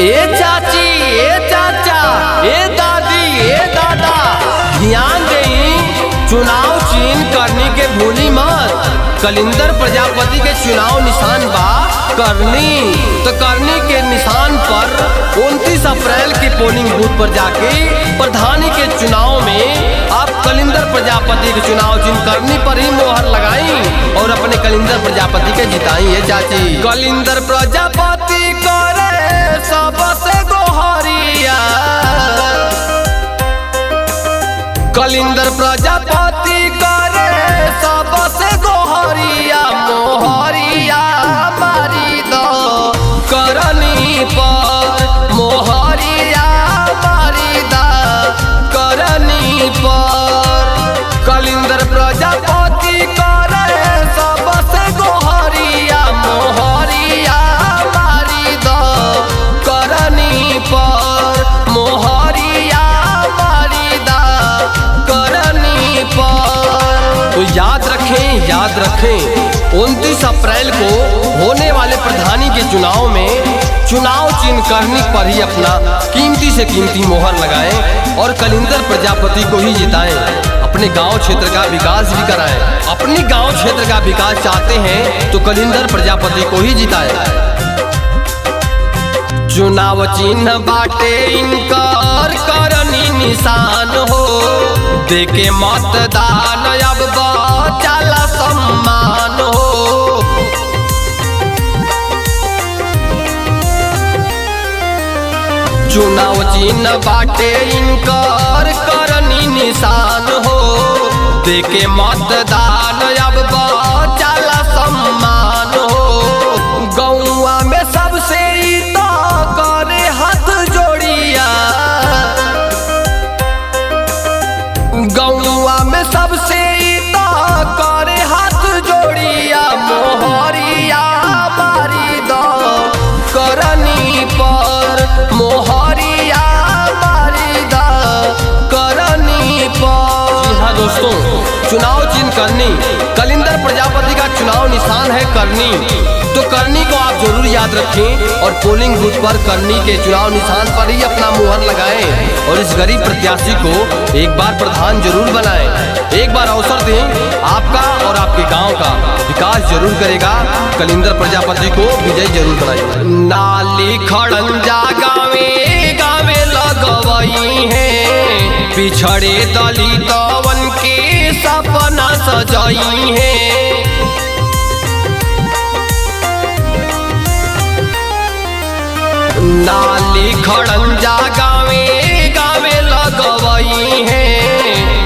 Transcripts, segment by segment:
ए चाची, ए चाचा, ए दादी, ए दादा, ध्यान देई, चुनाव चिन्ह करनी के भूली मत। कलिंदर प्रजापति के चुनाव निशान बा करनी, तो करनी के निशान पर 29 अप्रैल की पोलिंग बूथ पर जाके प्रधानी के चुनाव में आप कलिंदर प्रजापति के चुनाव चिन्ह करनी पर ही मोहर लगाई और अपने कलिंदर प्रजापति के जिताई है चाची। कलिंदर प्रजापति करे सबसे गोहरिया, कलिंदर प्रजापति करे सबसे गोहरिया, मोहरिया मारी दो करनी पर, मोहरिया मारी दो करनी पर। कलिंदर प्रजापति करे सबसे गोहरिया, मोहरिया मारी दो करनी पर, मोहरिया मारी दो करनी पर। तो याद रखें 29 अप्रैल को होने वाले प्रधानी के चुनाव में चुनाव चिन्ह करनी पर ही अपना कीमती से कीमती मोहर लगाएं और कलिंदर प्रजापति को ही जिताएं। अपने गांव क्षेत्र का विकास भी कराएं। अपने गांव क्षेत्र का विकास चाहते हैं तो कलिंदर प्रजापति को ही जिताएं। चुनाव चिन्ह बाटे इनकर करनी निशान हो, देके मतदान अब बचाला सम्मान हो। चुनाव चिन्ह बाटे इनकर करनी निशान हो, देके मतदान अब बचाला सम्मान हो। गौवा में सबसे करे हाथ जोड़िया, गौवा में सबसे करे हाथ जोड़िया, मोहरिया मारी दो करनी पर, मोहरिया मारी दो करनी पर। जी हाँ दोस्तों, चुनाव चिन्ह करनी कलिंदर प्रजापति का चुनाव निशान है करनी, तो करनी को आप जरूर याद रखें और पोलिंग बूथ पर करनी के चुनाव निशान पर ही अपना मुहर लगाएं और इस गरीब प्रत्याशी को एक बार प्रधान जरूर बनाएं। एक बार अवसर दें, आपका और आपके गांव का विकास जरूर करेगा। कलिंदर प्रजापति को विजयी जरूर बनाएं। नाली खड़ंजा गावे गावे लगवई है, पिछड़े दलितवन के सपना सजाई है। नाली खड़ंजा गावे गावे लगवई है,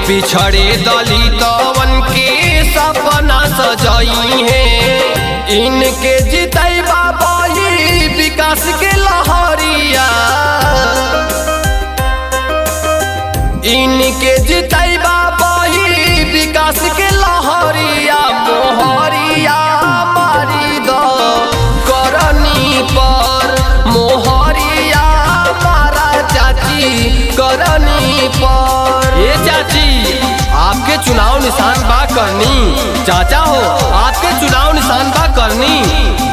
पिछड़े दलितवन के सपना सजाई है। इनके जितई बाबा ही विकास के लहरिया, इनके जितई बाबा ही विकास के लहरिया, मोहरिया मारी दो करनी पर, मोहरिया मारा चाची करनी पर। ये चाची आपके चुनाव निशान बा करनी, चाचा हो आपके चुनाव निशान बा करनी,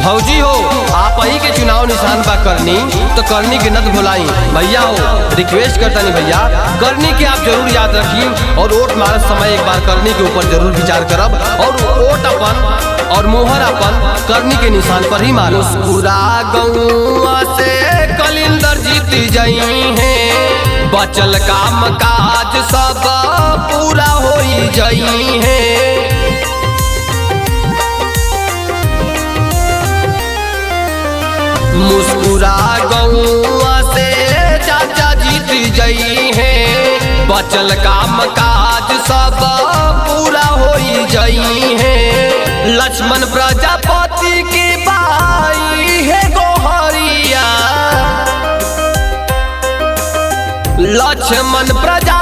भौजी हो आप ही के चुनाव निशान बा करनी, तो करनी के नत भुलाई। भैया हो रिक्वेस्ट करता नहीं भैया, करनी के आप जरूर याद रखी और वोट मारत समय एक बार करनी के ऊपर जरूर विचार करब और वोट अपन और मोहर अपन करनी के निशान पर ही मारो। पूरा गौवा से कलिंदर जीत जाई है, बचल काम काज सब पूरा हो जाई है। मुस्कुरा गौवा से चाचा जीत जाई है, बचल काम काज सब पूरा हो जाई है। लक्ष्मण प्रजापति की बाई है गोहरिया, लक्ष्मण प्रजा